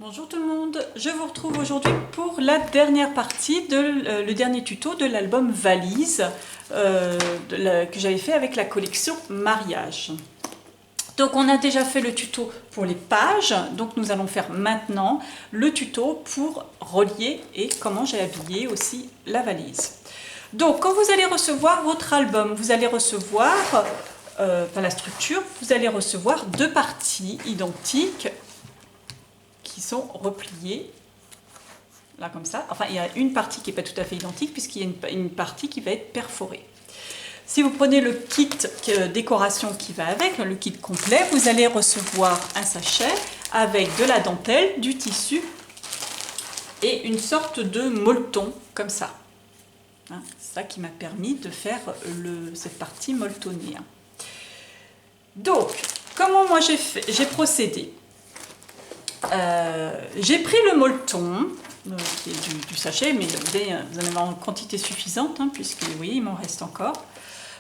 Bonjour tout le monde, je vous retrouve aujourd'hui pour la dernière partie le dernier tuto de l'album Valise que j'avais fait avec la collection Mariage. Donc on a déjà fait le tuto pour les pages, donc nous allons faire maintenant le tuto pour relier et comment j'ai habillé aussi la valise. Donc quand vous allez recevoir votre album, vous allez recevoir, la structure, vous allez recevoir deux parties identiques qui sont repliés là comme ça. Enfin, il y a une partie qui n'est pas tout à fait identique puisqu'il y a une partie qui va être perforée. Si vous prenez le kit décoration qui va avec, le kit complet, vous allez recevoir un sachet avec de la dentelle, du tissu et une sorte de molleton comme ça. Hein, c'est ça qui m'a permis de faire cette partie molletonnée. Donc, comment moi j'ai procédé? J'ai pris le molleton qui est du sachet, mais vous en avez en quantité suffisante, hein, puisque oui, il m'en reste encore.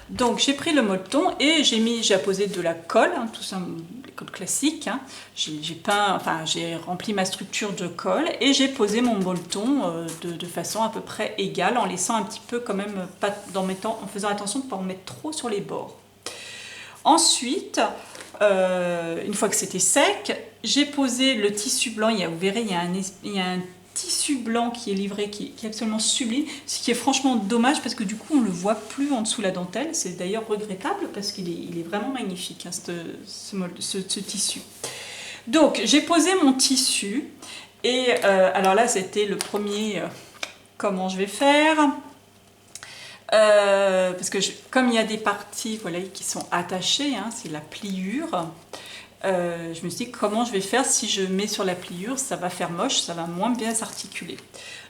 Donc j'ai pris le molleton et j'ai apposé de la colle, hein, tout ça, la colle classique. Hein. J'ai rempli ma structure de colle et j'ai posé mon molleton de façon à peu près égale, en laissant un petit peu quand même, en faisant attention de ne pas en mettre trop sur les bords. Ensuite, une fois que c'était sec, j'ai posé le tissu blanc. Vous verrez, il y a un tissu blanc qui est livré, qui est absolument sublime, ce qui est franchement dommage parce que du coup on ne le voit plus en dessous la dentelle. C'est d'ailleurs regrettable parce qu'il est vraiment magnifique, hein, ce tissu. Donc j'ai posé mon tissu et alors là c'était le premier, comment je vais faire. Parce que comme il y a des parties, voilà, qui sont attachées, hein, c'est la pliure, je me suis dit comment je vais faire. Si je mets sur la pliure, ça va faire moche, ça va moins bien s'articuler.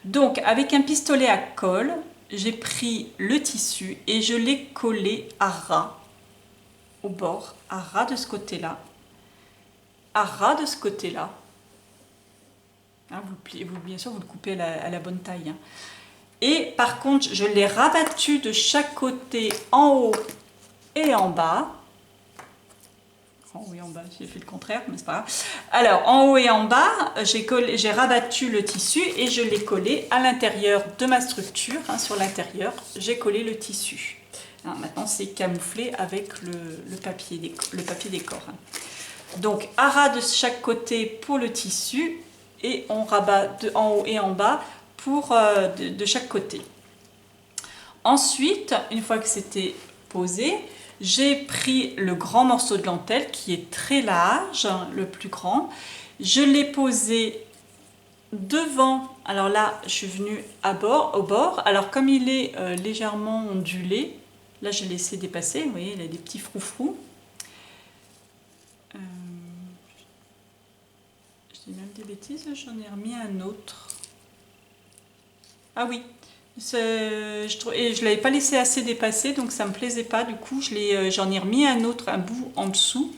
Donc avec un pistolet à colle, j'ai pris le tissu et je l'ai collé à ras, au bord, à ras de ce côté-là, à ras de ce côté-là. Hein, bien sûr, vous le coupez à la bonne taille. Hein. Et par contre, je l'ai rabattu de chaque côté, en haut et en bas. En haut et en bas, j'ai fait le contraire, mais c'est pas grave. Alors, en haut et en bas, j'ai rabattu le tissu et je l'ai collé à l'intérieur de ma structure. Hein, sur l'intérieur, j'ai collé le tissu. Hein, maintenant, c'est camouflé avec le papier décor. Hein. Donc, à ras de chaque côté pour le tissu et on rabat en haut et en bas de chaque côté. Ensuite, une fois que c'était posé, j'ai pris le grand morceau de dentelle qui est très large, le plus grand. Je l'ai posé devant. Alors là, je suis venue au bord. Alors comme il est légèrement ondulé, là j'ai laissé dépasser. Vous voyez, il a des petits froufrous. Je dis même des bêtises, j'en ai remis un autre. Ah oui, et je ne l'avais pas laissé assez dépasser, donc ça ne me plaisait pas. Du coup, j'en ai remis un bout en dessous,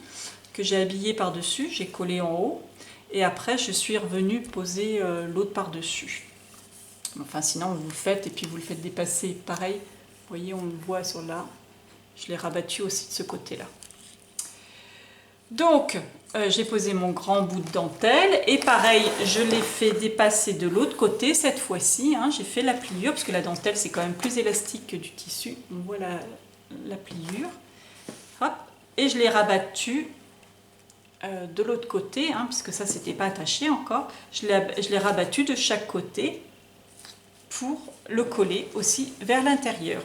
que j'ai habillé par-dessus, j'ai collé en haut. Et après, je suis revenue poser l'autre par-dessus. Enfin, sinon, vous le faites et puis vous le faites dépasser. Pareil, vous voyez, on le voit sur là. Je l'ai rabattu aussi de ce côté-là. Donc, j'ai posé mon grand bout de dentelle et pareil, je l'ai fait dépasser de l'autre côté cette fois-ci. Hein, j'ai fait la pliure parce que la dentelle c'est quand même plus élastique que du tissu. On voit la pliure. Hop, et je l'ai rabattu de l'autre côté, hein, puisque ça c'était pas attaché encore. Je l'ai rabattu de chaque côté pour le coller aussi vers l'intérieur.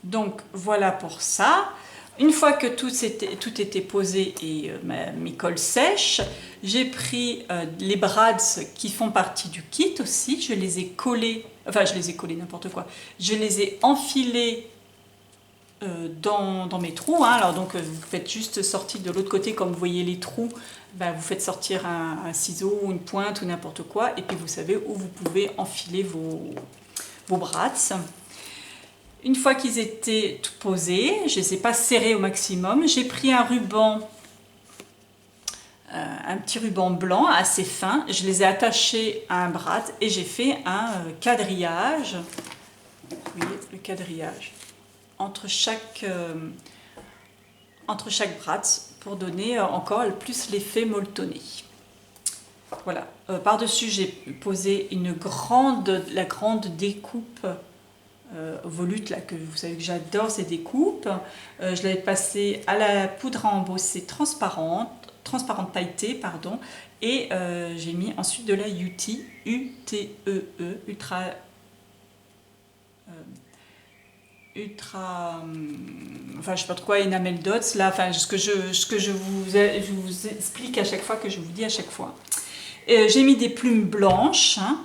Donc voilà pour ça. Une fois que tout était posé et mes colles sèches, j'ai pris les brads qui font partie du kit aussi. Je les ai collés, n'importe quoi. Je les ai enfilés dans mes trous. Hein. Alors donc vous faites juste sortir de l'autre côté, comme vous voyez les trous, vous faites sortir un ciseau ou une pointe ou n'importe quoi. Et puis vous savez où vous pouvez enfiler vos brads. Une fois qu'ils étaient tout posés, je ne les ai pas serrés au maximum, j'ai pris un petit ruban blanc assez fin, je les ai attachés à un brad et j'ai fait un quadrillage, vous voyez le quadrillage, entre chaque brad pour donner encore plus l'effet molletonné. Voilà. Par-dessus, j'ai posé la grande découpe volute, là, que vous savez que j'adore ces découpes. Je l'avais passée à la poudre à embosser transparente pailletée, pardon. Et j'ai mis ensuite de la UTEE, U-T-E-E, enfin je sais pas trop quoi, enamel dots là, enfin ce que je vous explique à chaque fois, que je vous dis à chaque fois. J'ai mis des plumes blanches, hein,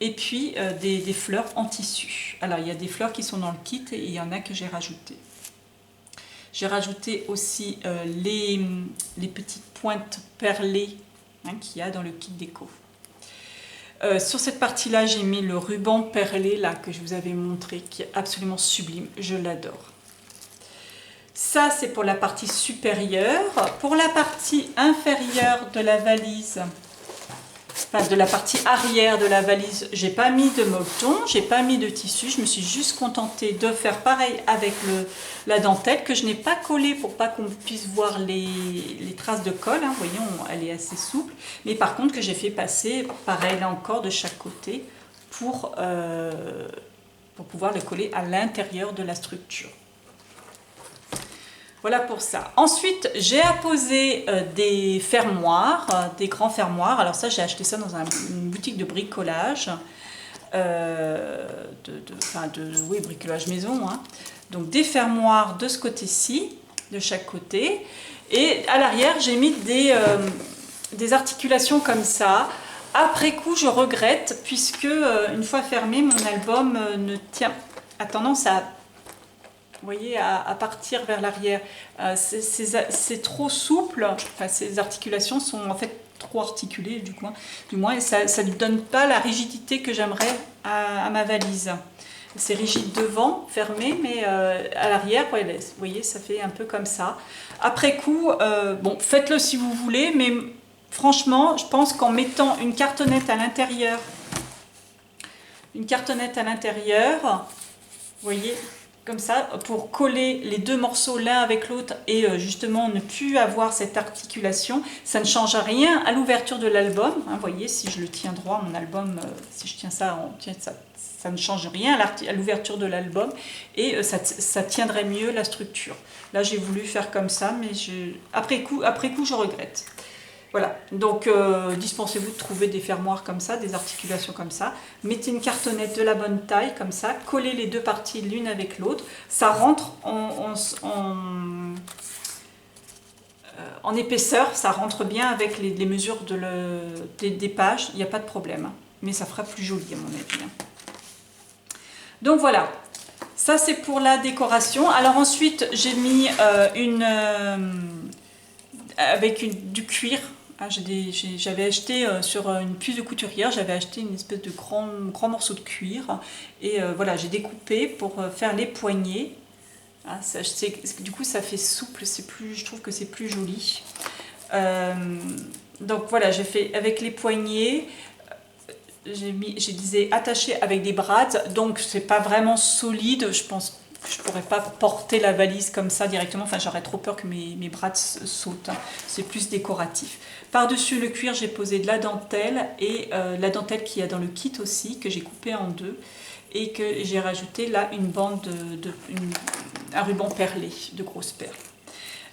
et puis des fleurs en tissu. Alors il y a des fleurs qui sont dans le kit et il y en a que j'ai rajouté. J'ai rajouté aussi les petites pointes perlées, hein, qu'il y a dans le kit déco. Sur cette partie-là, j'ai mis le ruban perlé là, que je vous avais montré, qui est absolument sublime, je l'adore. Ça, c'est pour la partie supérieure. Pour la partie inférieure de la valise, enfin de la partie arrière de la valise, j'ai pas mis de molleton, j'ai pas mis de tissu, je me suis juste contentée de faire pareil avec la dentelle, que je n'ai pas collée pour pas qu'on puisse voir les traces de colle, hein. Vous voyez, elle est assez souple, mais par contre que j'ai fait passer pareil là encore de chaque côté pour pouvoir le coller à l'intérieur de la structure. Voilà pour ça. Ensuite, j'ai apposé des fermoirs, des grands fermoirs. Alors ça, j'ai acheté ça dans une boutique de bricolage, oui, bricolage maison, hein. Donc des fermoirs de ce côté-ci, de chaque côté. Et à l'arrière, j'ai mis des articulations comme ça. Après coup, je regrette, puisque une fois fermé, mon album a tendance à... Vous voyez, à partir vers l'arrière. C'est trop souple, enfin, ces articulations sont en fait trop articulées du moins et ça ne donne pas la rigidité que j'aimerais à ma valise. C'est rigide devant, fermé, mais à l'arrière, vous voyez, ça fait un peu comme ça. Après coup, bon, faites-le si vous voulez, mais franchement, je pense qu'en mettant une cartonnette à l'intérieur, vous voyez, comme ça, pour coller les deux morceaux l'un avec l'autre et justement ne plus avoir cette articulation, ça ne change rien à l'ouverture de l'album. Hein, vous voyez, si je le tiens droit, mon album, si je tiens ça, ça ne change rien à l'ouverture de l'album et ça tiendrait mieux la structure. Là, j'ai voulu faire comme ça, mais après coup, je regrette. Voilà, donc dispensez-vous de trouver des fermoirs comme ça, des articulations comme ça. Mettez une cartonnette de la bonne taille comme ça, collez les deux parties l'une avec l'autre. Ça rentre en épaisseur, ça rentre bien avec les mesures des pages, il n'y a pas de problème. Mais ça fera plus joli à mon avis. Donc voilà, ça c'est pour la décoration. Alors ensuite, j'ai mis du cuir. J'avais acheté sur une puce de couturière, j'avais acheté une espèce de grand morceau de cuir et voilà, j'ai découpé pour faire les poignets. Ah, du coup ça fait souple, je trouve que c'est plus joli. Donc voilà, j'ai fait avec les poignets, j'ai attaché avec des brades, donc c'est pas vraiment solide, je pense. Je ne pourrais pas porter la valise comme ça directement, enfin j'aurais trop peur que mes bras sautent, hein. C'est plus décoratif. Par-dessus le cuir, j'ai posé de la dentelle et la dentelle qu'il y a dans le kit aussi, que j'ai coupé en deux et que j'ai rajouté là une bande, un ruban perlé, de grosses perles.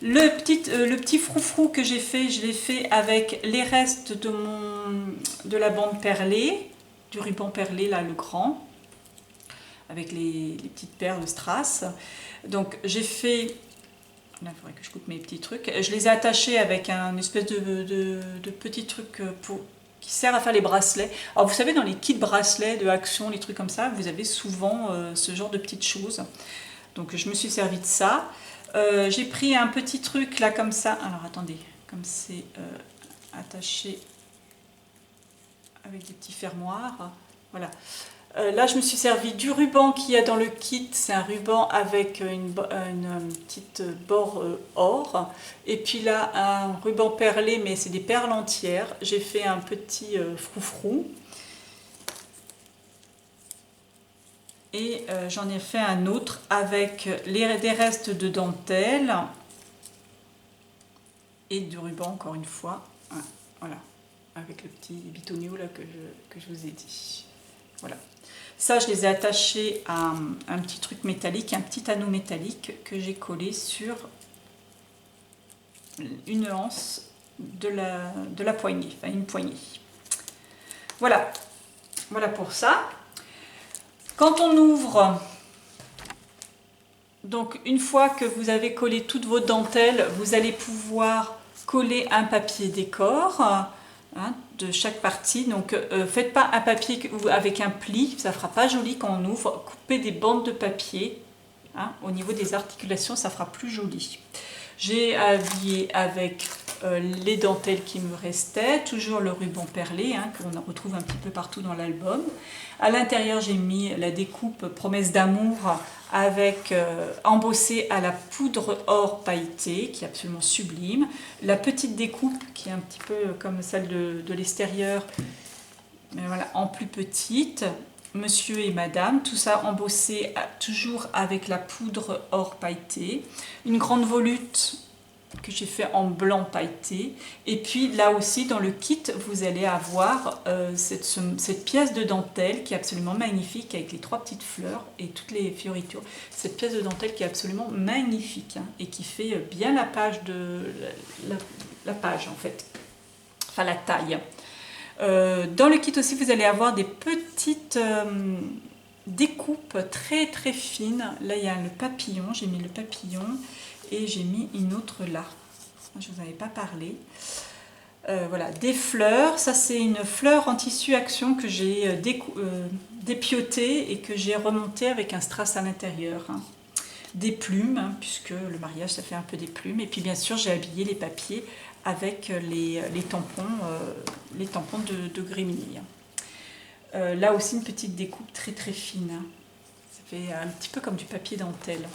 Le petit froufrou que j'ai fait, je l'ai fait avec les restes de la bande perlée, du ruban perlé là, le grand, avec les petites perles strass. Donc j'ai fait, là il faudrait que je coupe mes petits trucs, je les ai attachés avec un espèce de petit truc qui sert à faire les bracelets. Alors vous savez, dans les kits bracelets de Action, les trucs comme ça, vous avez souvent ce genre de petites choses. Donc je me suis servi de ça. J'ai pris un petit truc là comme ça, alors attendez, comme c'est attaché avec des petits fermoirs, voilà. Là, je me suis servi du ruban qu'il y a dans le kit. C'est un ruban avec une petite bord or. Et puis là, un ruban perlé, mais c'est des perles entières. J'ai fait un petit froufrou. Et j'en ai fait un autre avec des restes de dentelle et du ruban, encore une fois. Voilà. avec le petit bitonio là que je vous ai dit. Voilà. Ça, je les ai attachés à un petit truc métallique, un petit anneau métallique que j'ai collé sur une anse de la poignée, enfin une poignée. Voilà, voilà pour ça. Quand on ouvre, donc une fois que vous avez collé toutes vos dentelles, vous allez pouvoir coller un papier décor hein, de chaque partie. Donc faites pas un papier avec un pli, ça fera pas joli quand on ouvre. Coupez des bandes de papier hein, au niveau des articulations, ça fera plus joli. J'ai habillé avec les dentelles qui me restaient, toujours le ruban perlé hein, qu'on retrouve un petit peu partout dans l'album. À l'intérieur, j'ai mis la découpe Promesse d'amour avec embossée à la poudre or pailletée, qui est absolument sublime. La petite découpe qui est un petit peu comme celle de l'extérieur, mais voilà, en plus petite. Monsieur et Madame, tout ça embossé toujours avec la poudre or pailletée. Une grande volute que j'ai fait en blanc pailleté. Et puis là aussi, dans le kit, vous allez avoir cette pièce de dentelle qui est absolument magnifique avec les 3 petites fleurs et toutes les fioritures. Cette pièce de dentelle qui est absolument magnifique hein, et qui fait bien la page la page en fait, enfin la taille. Dans le kit aussi, vous allez avoir des petites découpes très très fines. Là, il y a le papillon, j'ai mis le papillon et j'ai mis une autre là. Je ne vous en avais pas parlé. Voilà, des fleurs. Ça, c'est une fleur en tissu action que j'ai dépiotée et que j'ai remontée avec un strass à l'intérieur. Hein. Des plumes, hein, puisque le mariage, ça fait un peu des plumes. Et puis, bien sûr, j'ai habillé les papiers avec les tampons de Grimini. Là aussi, une petite découpe très très fine. Hein. Ça fait un petit peu comme du papier dentelle.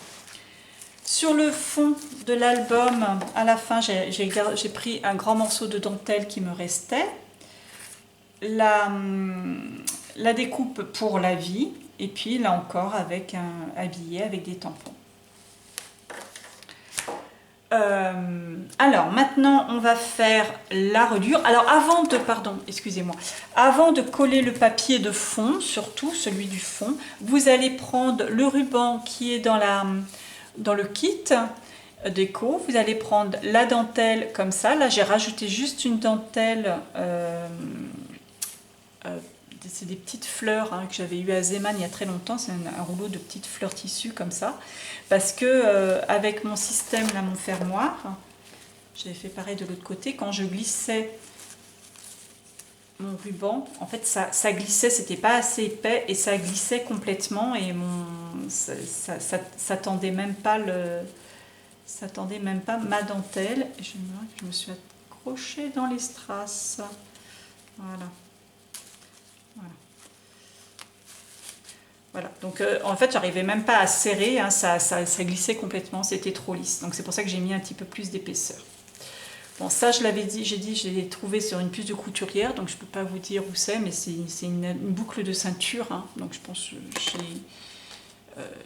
Sur le fond de l'album, à la fin, j'ai pris un grand morceau de dentelle qui me restait. La découpe pour la vie. Et puis là encore, avec habillé avec des tampons. Alors maintenant on va faire la reliure. Alors avant de coller le papier de fond, surtout celui du fond, vous allez prendre le ruban qui est dans le kit déco. Vous allez prendre la dentelle comme ça. Là j'ai rajouté juste une dentelle, c'est des petites fleurs hein, que j'avais eu à Zeman il y a très longtemps. C'est un rouleau de petites fleurs tissu comme ça. Parce que avec mon système, là, mon fermoir, j'avais fait pareil de l'autre côté. Quand je glissais mon ruban, en fait, ça glissait, c'était pas assez épais et ça glissait complètement et ça tendait même pas ma dentelle. Et je me suis accrochée dans les strass. Voilà. Voilà, donc en fait j'arrivais même pas à serrer, hein, ça glissait complètement, c'était trop lisse. Donc c'est pour ça que j'ai mis un petit peu plus d'épaisseur. Bon, ça je l'avais dit, je l'ai trouvé sur une puce de couturière, donc je peux pas vous dire où c'est, mais c'est une boucle de ceinture, hein, donc je pense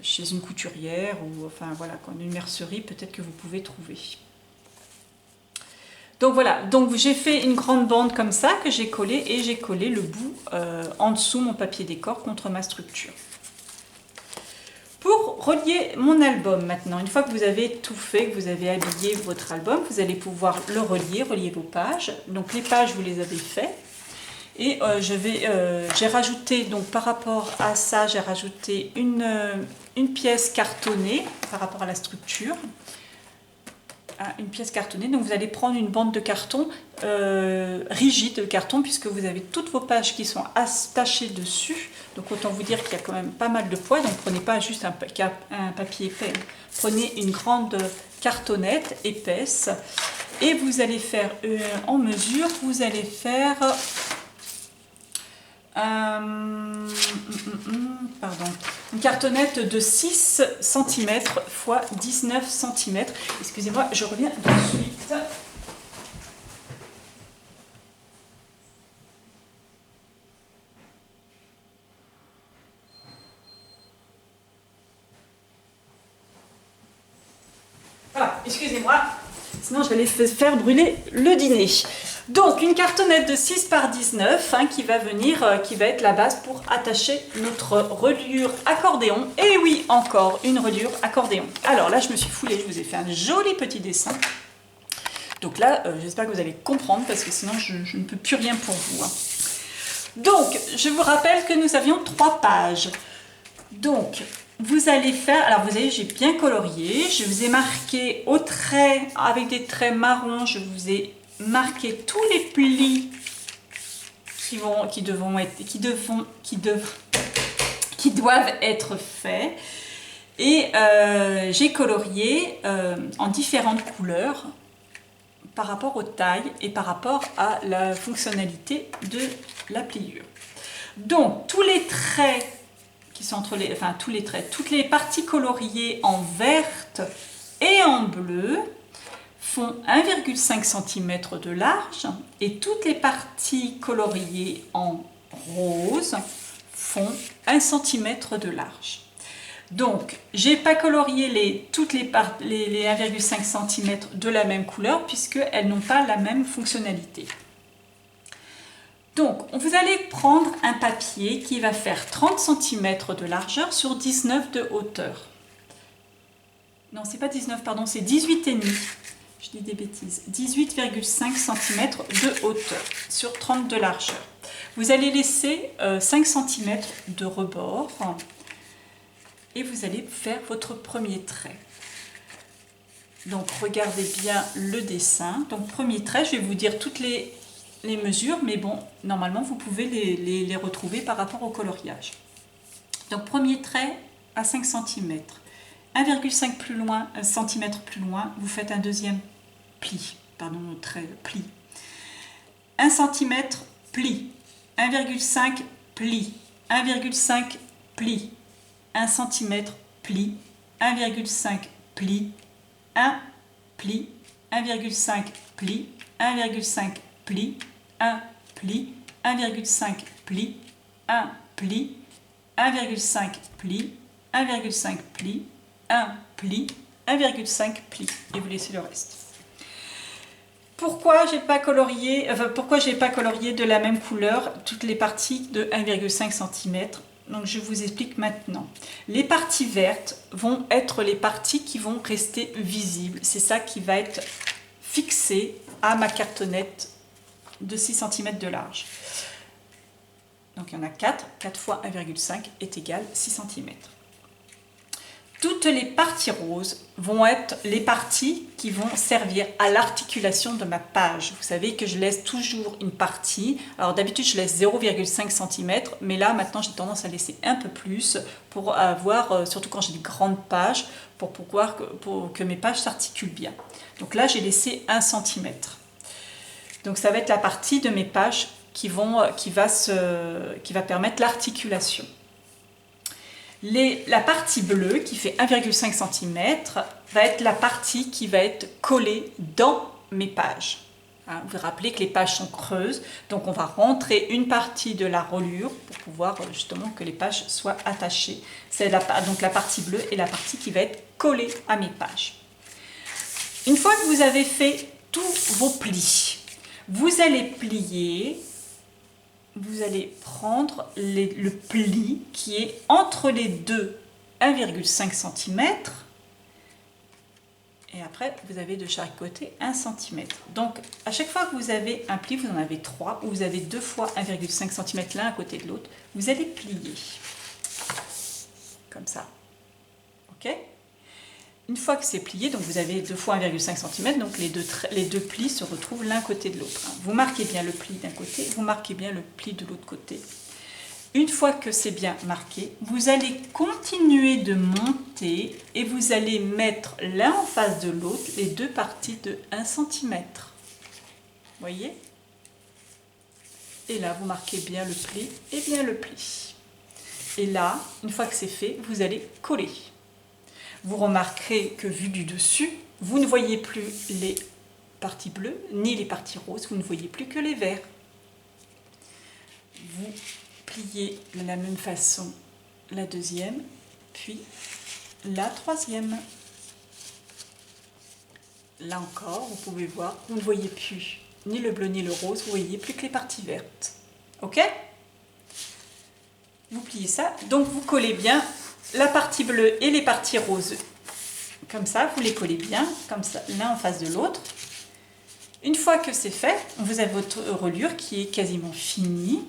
chez une couturière ou enfin voilà, une mercerie, peut-être que vous pouvez trouver. Donc voilà, donc j'ai fait une grande bande comme ça que j'ai collée et j'ai collé le bout en dessous mon papier décor contre ma structure. Pour relier mon album maintenant, une fois que vous avez tout fait, que vous avez habillé votre album, vous allez pouvoir le relier vos pages. Donc les pages, vous les avez faites. Et j'ai rajouté, donc par rapport à ça, j'ai rajouté une pièce cartonnée par rapport à la structure. Une pièce cartonnée, donc vous allez prendre une bande de carton rigide de carton puisque vous avez toutes vos pages qui sont attachées dessus, donc autant vous dire qu'il y a quand même pas mal de poids, donc prenez pas juste un papier épais, prenez une grande cartonnette épaisse et vous allez faire en mesure, vous allez faire une cartonnette de 6 cm x 19 cm. Excusez-moi, je reviens tout de suite. Voilà, excusez-moi, sinon je vais les faire brûler le dîner. Donc une cartonnette de 6 par 19 hein, qui va être la base pour attacher notre reliure accordéon. Et oui, encore une reliure accordéon. Alors là, je me suis foulée, je vous ai fait un joli petit dessin. Donc là, j'espère que vous allez comprendre parce que sinon je ne peux plus rien pour vous. Hein. Donc, je vous rappelle que nous avions 3 pages. Donc, vous allez faire, alors vous voyez, j'ai bien colorié, je vous ai marqué au trait, avec des traits marrons, je vous ai marqué tous les plis qui doivent être faits. Et j'ai colorié en différentes couleurs par rapport aux tailles et par rapport à la fonctionnalité de la pliure. Donc, tous les traits qui sont entre les, enfin tous les traits, toutes les parties coloriées en verte et en bleu font 1,5 cm de large et toutes les parties coloriées en rose font 1 cm de large. Donc, j'ai pas colorié toutes les 1,5 cm de la même couleur puisqu'elles n'ont pas la même fonctionnalité. Donc, vous allez prendre un papier qui va faire 30 cm de largeur sur 19 de hauteur. Non, c'est pas 19, pardon, c'est 18,5. Je dis des bêtises. 18,5 cm de hauteur sur 30 de largeur. Vous allez laisser 5 cm de rebord et vous allez faire votre premier trait. Donc, regardez bien le dessin. Donc, premier trait, je vais vous dire toutes les mesures, mais bon, normalement, vous pouvez les retrouver par rapport au coloriage. Donc, premier trait à 5 cm. 1,5 plus loin, 1 cm plus loin, vous faites un deuxième pli, pardon, trait, pli. 1 cm, pli. 1,5 pli. 1,5 pli. 1 cm, pli. 1,5 pli. 1 pli. 1,5 pli. 1,5 pli. 1 pli. 1,5 pli. 1 pli. 1,5 pli. 1,5 pli. 1 pli, 1,5 pli et vous laissez le reste. Pourquoi j'ai pas colorié de la même couleur toutes les parties de 1,5 cm? Donc je vous explique maintenant. Les parties vertes vont être les parties qui vont rester visibles. C'est ça qui va être fixé à ma cartonnette de 6 cm de large. Donc il y en a 4, 4 fois 1,5 est égal 6 cm. Toutes les parties roses vont être les parties qui vont servir à l'articulation de ma page. Vous savez que je laisse toujours une partie. Alors d'habitude, je laisse 0,5 cm, mais là, maintenant, j'ai tendance à laisser un peu plus pour avoir, surtout quand j'ai des grandes pages, pour que mes pages s'articulent bien. Donc là, j'ai laissé 1 cm. Donc ça va être la partie de mes pages qui va permettre l'articulation. La partie bleue qui fait 1,5 cm va être la partie qui va être collée dans mes pages. Hein, vous vous rappelez que les pages sont creuses, donc on va rentrer une partie de la reliure pour pouvoir justement que les pages soient attachées. C'est donc la partie bleue et la partie qui va être collée à mes pages. Une fois que vous avez fait tous vos plis, vous allez plier. Vous allez prendre le pli qui est entre les deux 1,5 cm et après vous avez de chaque côté 1 cm. Donc à chaque fois que vous avez un pli, vous en avez 3 ou vous avez 2 fois 1,5 cm l'un à côté de l'autre, vous allez plier comme ça. Ok ? Une fois que c'est plié, donc vous avez 2 fois 1,5 cm, donc les deux plis se retrouvent l'un côté de l'autre. Vous marquez bien le pli d'un côté, vous marquez bien le pli de l'autre côté. Une fois que c'est bien marqué, vous allez continuer de monter et vous allez mettre l'un en face de l'autre les deux parties de 1 cm. Voyez ? Et là, vous marquez bien le pli et bien le pli. Et là, une fois que c'est fait, vous allez coller. Vous remarquerez que vu du dessus, vous ne voyez plus les parties bleues ni les parties roses, vous ne voyez plus que les verts. Vous pliez de la même façon la deuxième, puis la troisième. Là encore, vous pouvez voir, vous ne voyez plus ni le bleu ni le rose, vous voyez plus que les parties vertes. Ok? Vous pliez ça, donc vous collez bien la partie bleue et les parties roses. Comme ça, vous les collez bien, comme ça, l'un en face de l'autre. Une fois que c'est fait, vous avez votre reliure qui est quasiment finie.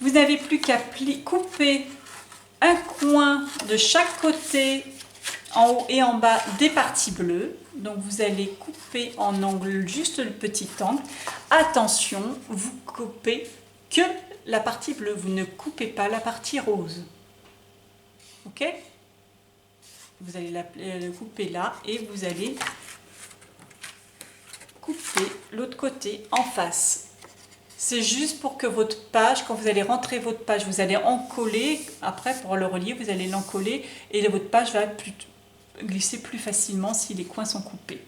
Vous n'avez plus qu'à couper un coin de chaque côté, en haut et en bas, des parties bleues. Donc vous allez couper en angle juste le petit angle. Attention, vous coupez que la partie bleue, vous ne coupez pas la partie rose. Ok? Vous allez le couper là et vous allez couper l'autre côté en face. C'est juste pour que votre page, quand vous allez rentrer votre page, vous allez encoller, après pour le relier, vous allez l'encoller et votre page va glisser plus facilement si les coins sont coupés.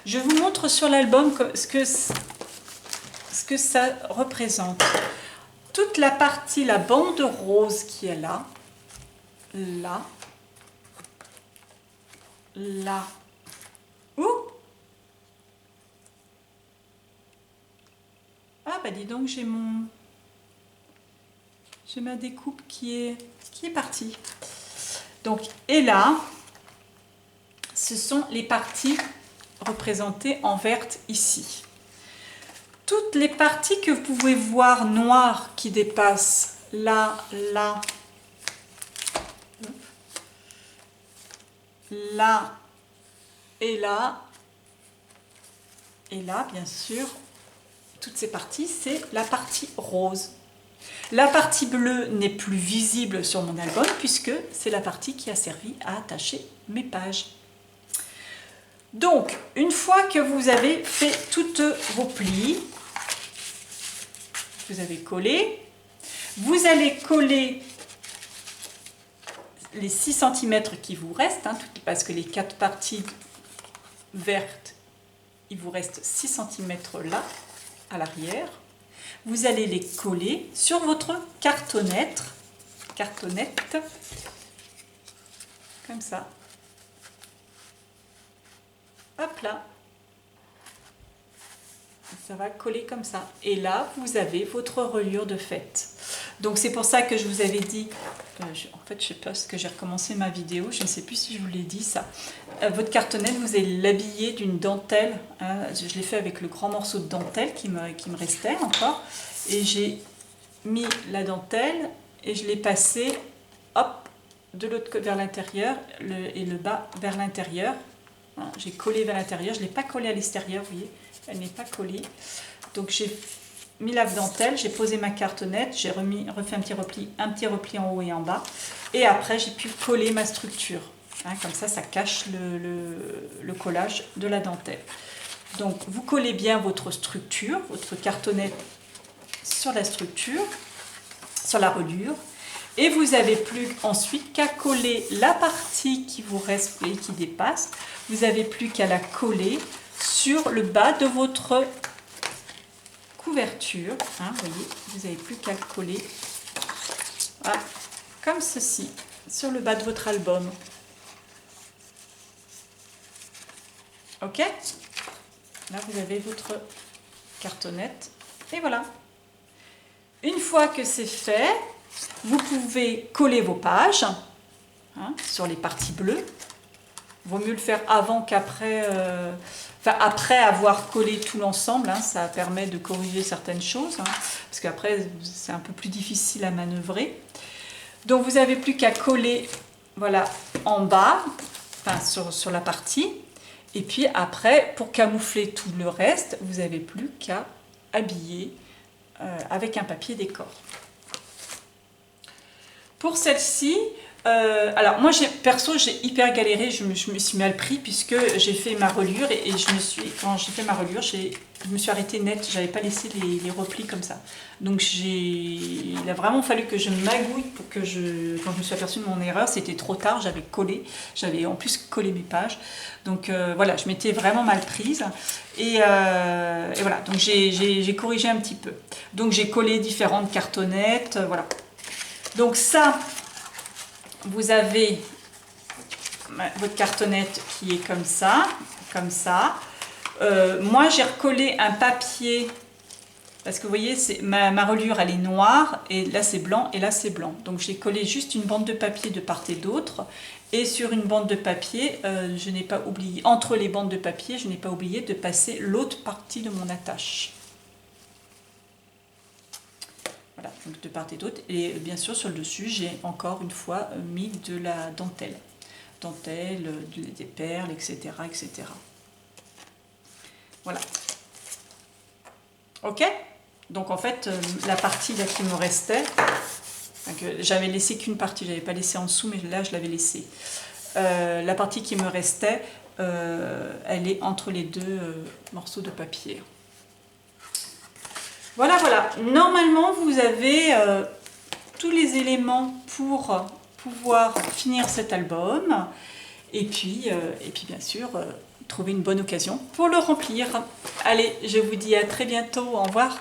Je vous montre sur l'album ce que ça représente. Toute la partie, la bande rose qui est là, là, là, où? Ah bah dis donc, j'ai ma découpe qui est partie. Donc, et là, ce sont les parties représentées en verte ici. Toutes les parties que vous pouvez voir noires qui dépassent là, là, là et là, et là, bien sûr, toutes ces parties, c'est la partie rose. La partie bleue n'est plus visible sur mon album puisque c'est la partie qui a servi à attacher mes pages. Donc, une fois que vous avez fait toutes vos plis, vous avez collé, vous allez coller les 6 cm qui vous restent, hein, parce que les 4 parties vertes, il vous reste 6 cm là, à l'arrière. Vous allez les coller sur votre cartonnette, comme ça. Hop là. Ça va coller comme ça. Et là, vous avez votre reliure de fête. Donc c'est pour ça que je vous avais dit, en fait je sais pas ce que j'ai recommencé ma vidéo, je ne sais plus si je vous l'ai dit ça. Votre cartonnette, vous allez l'habiller d'une dentelle, hein, je l'ai fait avec le grand morceau de dentelle qui me restait encore. Et j'ai mis la dentelle et je l'ai passé, hop, de l'autre côté vers l'intérieur et le bas vers l'intérieur. Hein, j'ai collé vers l'intérieur, je ne l'ai pas collé à l'extérieur, vous voyez, elle n'est pas collée. Donc j'ai mis la dentelle, j'ai posé ma cartonnette, j'ai refait un petit repli en haut et en bas. Et après, j'ai pu coller ma structure. Hein, comme ça cache le collage de la dentelle. Donc vous collez bien votre structure, votre cartonnette sur la structure, sur la reliure. Et vous n'avez plus ensuite qu'à coller la partie qui vous reste et qui dépasse. Vous n'avez plus qu'à la coller sur le bas de votre couverture. Hein, vous n'avez plus qu'à le coller comme ceci, sur le bas de votre album. Ok? Là, vous avez votre cartonnette. Et voilà. Une fois que c'est fait, vous pouvez coller vos pages sur les parties bleues. Vaut mieux le faire avant qu'après, après avoir collé tout l'ensemble, hein, ça permet de corriger certaines choses, hein, parce qu'après c'est un peu plus difficile à manœuvrer. Donc vous n'avez plus qu'à coller, voilà, en bas, sur la partie, et puis après, pour camoufler tout le reste, vous n'avez plus qu'à habiller avec un papier décor. Pour celle-ci, alors moi perso j'ai hyper galéré, je me suis mal pris puisque j'ai fait ma reliure et quand j'ai fait ma reliure, je me suis arrêtée net, j'avais pas laissé les replis comme ça. Donc il a vraiment fallu que je magouille pour que quand je me suis aperçue de mon erreur, c'était trop tard, j'avais en plus collé mes pages. Donc voilà, je m'étais vraiment mal prise et voilà, donc j'ai corrigé un petit peu. Donc j'ai collé différentes cartonnettes, voilà. Donc ça, vous avez votre cartonnette qui est comme ça, Moi, j'ai recollé un papier, parce que vous voyez, ma reliure, elle est noire, et là c'est blanc, et là c'est blanc. Donc j'ai collé juste une bande de papier de part et d'autre, et sur une bande de papier, je n'ai pas oublié, entre les bandes de papier, je n'ai pas oublié de passer l'autre partie de mon attache. Voilà, donc de part et d'autre. Et bien sûr, sur le dessus, j'ai encore une fois mis de la dentelle. Dentelle, des perles, etc., etc. Voilà. Ok? Donc en fait, la partie là qui me restait, j'avais laissé qu'une partie, je n'avais pas laissé en dessous, mais là je l'avais laissé. La partie qui me restait, elle est entre les deux morceaux de papier. Voilà, voilà. Normalement, vous avez tous les éléments pour pouvoir finir cet album. Et puis bien sûr, trouver une bonne occasion pour le remplir. Allez, je vous dis à très bientôt. Au revoir.